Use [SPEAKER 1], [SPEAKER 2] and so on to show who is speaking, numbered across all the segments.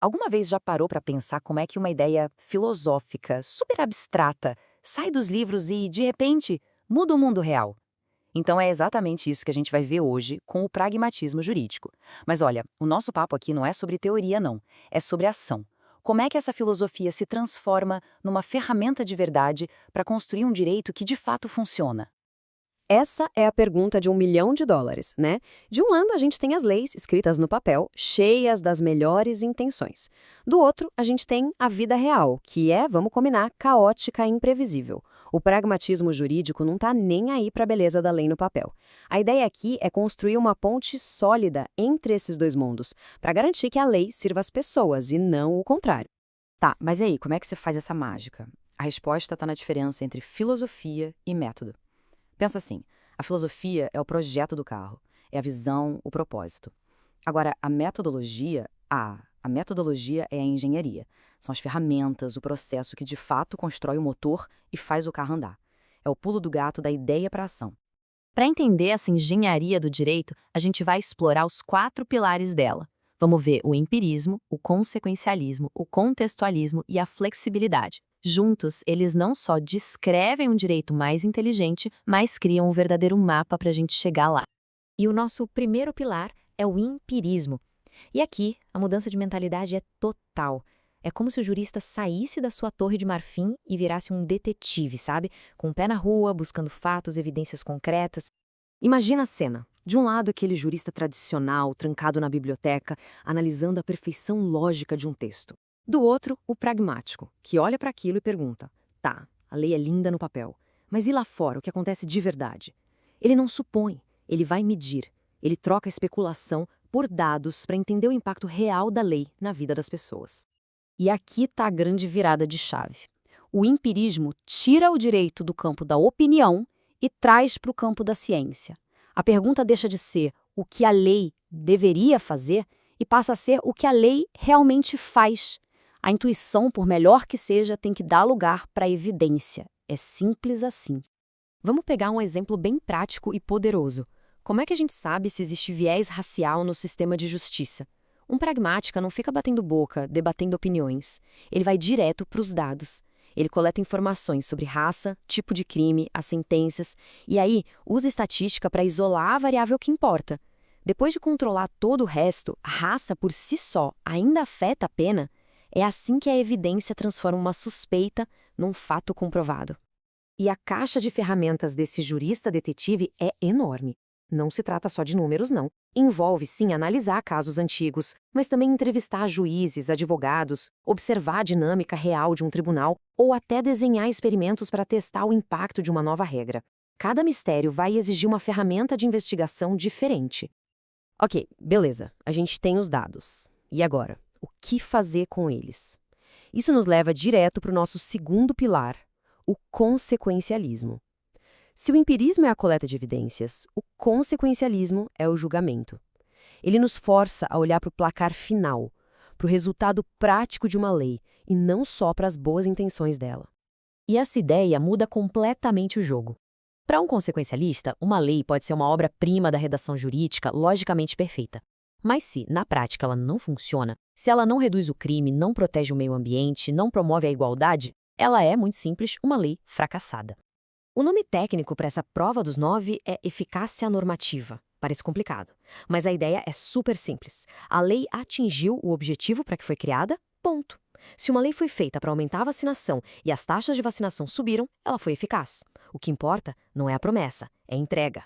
[SPEAKER 1] Alguma vez já parou para pensar como é que uma ideia filosófica, super abstrata, sai dos livros e, de repente, muda o mundo real? Então é exatamente isso que a gente vai ver hoje com o pragmatismo jurídico. Mas olha, o nosso papo aqui não é sobre teoria, não. É sobre ação. Como é que essa filosofia se transforma numa ferramenta de verdade para construir um direito que de fato funciona?
[SPEAKER 2] Essa é a pergunta de US$ 1 milhão, né? De um lado, a gente tem as leis escritas no papel, cheias das melhores intenções. Do outro, a gente tem a vida real, que é, vamos combinar, caótica e imprevisível. O pragmatismo jurídico não está nem aí para a beleza da lei no papel. A ideia aqui é construir uma ponte sólida entre esses dois mundos, para garantir que a lei sirva às pessoas e não o contrário.
[SPEAKER 1] Tá, mas e aí, como é que você faz essa mágica? A resposta está na diferença entre filosofia e método. Pensa assim, a filosofia é o projeto do carro, é a visão, o propósito. Agora, a metodologia é a engenharia. São as ferramentas, o processo que de fato constrói o motor e faz o carro andar. É o pulo do gato da ideia para a ação. Para entender essa engenharia do direito, a gente vai explorar os 4 pilares dela. Vamos ver o empirismo, o consequencialismo, o contextualismo e a flexibilidade. Juntos, eles não só descrevem um direito mais inteligente, mas criam um verdadeiro mapa para a gente chegar lá.
[SPEAKER 3] E o nosso primeiro pilar é o empirismo. E aqui, a mudança de mentalidade é total. É como se o jurista saísse da sua torre de marfim e virasse um detetive, sabe? Com o pé na rua, buscando fatos, evidências concretas.
[SPEAKER 2] Imagina a cena. De um lado, aquele jurista tradicional, trancado na biblioteca, analisando a perfeição lógica de um texto. Do outro, o pragmático, que olha para aquilo e pergunta: tá, a lei é linda no papel, mas e lá fora, o que acontece de verdade? Ele não supõe, ele vai medir. Ele troca a especulação por dados para entender o impacto real da lei na vida das pessoas.
[SPEAKER 1] E aqui está a grande virada de chave. O empirismo tira o direito do campo da opinião e traz para o campo da ciência. A pergunta deixa de ser o que a lei deveria fazer e passa a ser o que a lei realmente faz. A intuição, por melhor que seja, tem que dar lugar para a evidência. É simples assim.
[SPEAKER 2] Vamos pegar um exemplo bem prático e poderoso. Como é que a gente sabe se existe viés racial no sistema de justiça? Um pragmática não fica batendo boca, debatendo opiniões. Ele vai direto para os dados. Ele coleta informações sobre raça, tipo de crime, as sentenças, e aí usa estatística para isolar a variável que importa. Depois de controlar todo o resto, a raça por si só ainda afeta a pena? É assim que a evidência transforma uma suspeita num fato comprovado. E a caixa de ferramentas desse jurista detetive é enorme. Não se trata só de números, não. Envolve, sim, analisar casos antigos, mas também entrevistar juízes, advogados, observar a dinâmica real de um tribunal ou até desenhar experimentos para testar o impacto de uma nova regra. Cada mistério vai exigir uma ferramenta de investigação diferente. Ok, beleza, a gente tem os dados. E agora? O que fazer com eles? Isso nos leva direto para o nosso segundo pilar, o consequencialismo. Se o empirismo é a coleta de evidências, o consequencialismo é o julgamento. Ele nos força a olhar para o placar final, para o resultado prático de uma lei, e não só para as boas intenções dela.
[SPEAKER 3] E essa ideia muda completamente o jogo. Para um consequencialista, uma lei pode ser uma obra-prima da redação jurídica logicamente perfeita. Mas se, na prática, ela não funciona, se ela não reduz o crime, não protege o meio ambiente, não promove a igualdade, ela é, muito simples, uma lei fracassada.
[SPEAKER 2] O nome técnico para essa prova dos 9 é eficácia normativa. Parece complicado, mas a ideia é super simples. A lei atingiu o objetivo para que foi criada, ponto. Se uma lei foi feita para aumentar a vacinação e as taxas de vacinação subiram, ela foi eficaz. O que importa não é a promessa, é a entrega.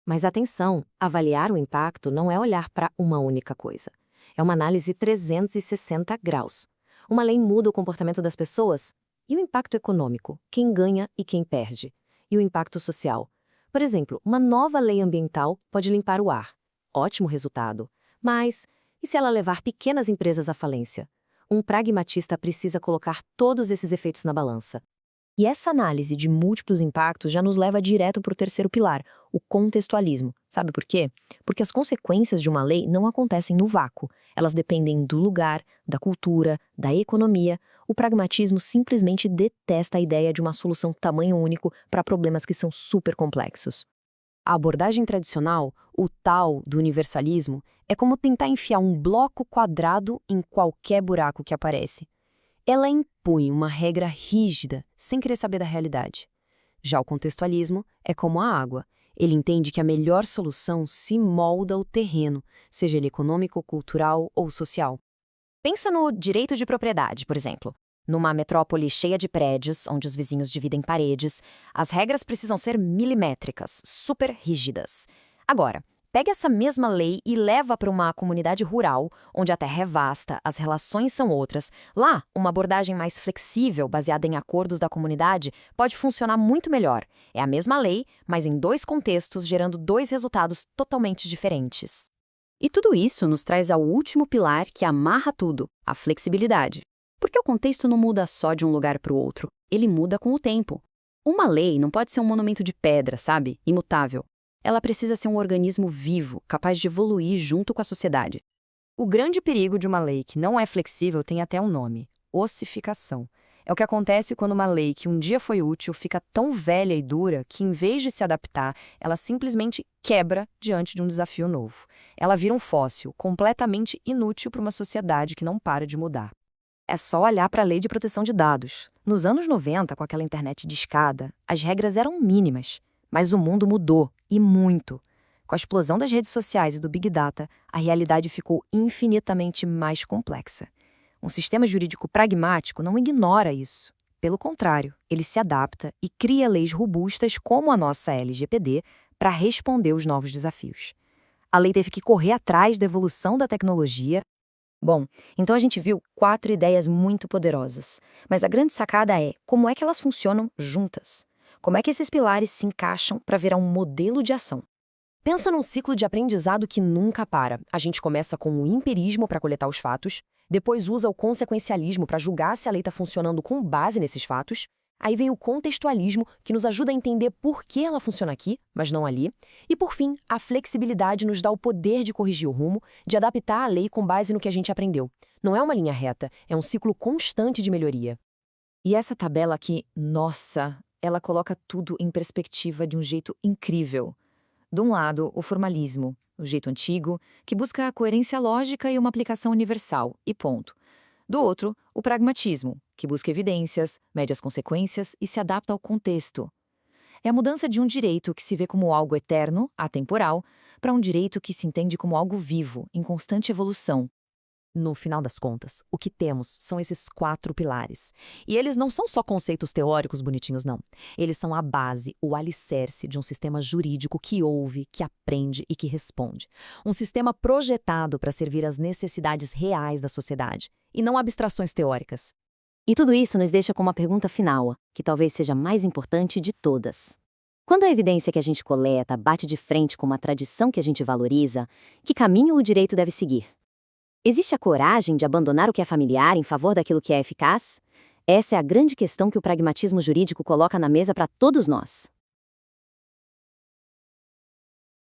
[SPEAKER 2] Mas atenção, avaliar o impacto não é olhar para uma única coisa. É uma análise 360 graus. Uma lei muda o comportamento das pessoas? E o impacto econômico? Quem ganha e quem perde? E o impacto social? Por exemplo, uma nova lei ambiental pode limpar o ar. Ótimo resultado. Mas, e se ela levar pequenas empresas à falência? Um pragmatista precisa colocar todos esses efeitos na balança. E essa análise de múltiplos impactos já nos leva direto para o terceiro pilar, o contextualismo. Sabe por quê? Porque as consequências de uma lei não acontecem no vácuo. Elas dependem do lugar, da cultura, da economia. O pragmatismo simplesmente detesta a ideia de uma solução tamanho único para problemas que são super complexos. A abordagem tradicional, o tal do universalismo, é como tentar enfiar um bloco quadrado em qualquer buraco que aparece. Ela impõe uma regra rígida, sem querer saber da realidade. Já o contextualismo é como a água. Ele entende que a melhor solução se molda ao terreno, seja ele econômico, cultural ou social.
[SPEAKER 3] Pensa no direito de propriedade, por exemplo. Numa metrópole cheia de prédios, onde os vizinhos dividem paredes, as regras precisam ser milimétricas, super rígidas. Agora, pegue essa mesma lei e leva para uma comunidade rural, onde a terra é vasta, as relações são outras. Lá, uma abordagem mais flexível, baseada em acordos da comunidade, pode funcionar muito melhor. É a mesma lei, mas em dois contextos, gerando dois resultados totalmente diferentes.
[SPEAKER 2] E tudo isso nos traz ao último pilar que amarra tudo, a flexibilidade. Porque o contexto não muda só de um lugar para o outro, ele muda com o tempo. Uma lei não pode ser um monumento de pedra, sabe? Imutável. Ela precisa ser um organismo vivo, capaz de evoluir junto com a sociedade. O grande perigo de uma lei que não é flexível tem até um nome: ossificação. É o que acontece quando uma lei que um dia foi útil fica tão velha e dura que, em vez de se adaptar, ela simplesmente quebra diante de um desafio novo. Ela vira um fóssil, completamente inútil para uma sociedade que não para de mudar. É só olhar para a Lei de Proteção de Dados. Nos anos 90, com aquela internet discada, as regras eram mínimas, mas o mundo mudou, e muito. Com a explosão das redes sociais e do Big Data, a realidade ficou infinitamente mais complexa. Um sistema jurídico pragmático não ignora isso. Pelo contrário, ele se adapta e cria leis robustas como a nossa LGPD para responder os novos desafios. A lei teve que correr atrás da evolução da tecnologia. Bom, então a gente viu 4 ideias muito poderosas, mas a grande sacada é como é que elas funcionam juntas. Como é que esses pilares se encaixam para virar um modelo de ação? Pensa num ciclo de aprendizado que nunca para. A gente começa com o empirismo para coletar os fatos, depois usa o consequencialismo para julgar se a lei está funcionando com base nesses fatos, aí vem o contextualismo, que nos ajuda a entender por que ela funciona aqui, mas não ali, e por fim, a flexibilidade nos dá o poder de corrigir o rumo, de adaptar a lei com base no que a gente aprendeu. Não é uma linha reta, é um ciclo constante de melhoria. E essa tabela aqui, nossa, ela coloca tudo em perspectiva de um jeito incrível. De um lado, o formalismo, o jeito antigo, que busca a coerência lógica e uma aplicação universal, e ponto. Do outro, o pragmatismo, que busca evidências, mede as consequências e se adapta ao contexto. É a mudança de um direito que se vê como algo eterno, atemporal, para um direito que se entende como algo vivo, em constante evolução. No final das contas, o que temos são esses 4 pilares. E eles não são só conceitos teóricos bonitinhos, não. Eles são a base, o alicerce de um sistema jurídico que ouve, que aprende e que responde. Um sistema projetado para servir às necessidades reais da sociedade, e não abstrações teóricas.
[SPEAKER 3] E tudo isso nos deixa com uma pergunta final, que talvez seja a mais importante de todas. Quando a evidência que a gente coleta bate de frente com uma tradição que a gente valoriza, que caminho o direito deve seguir? Existe a coragem de abandonar o que é familiar em favor daquilo que é eficaz? Essa é a grande questão que o pragmatismo jurídico coloca na mesa para todos nós.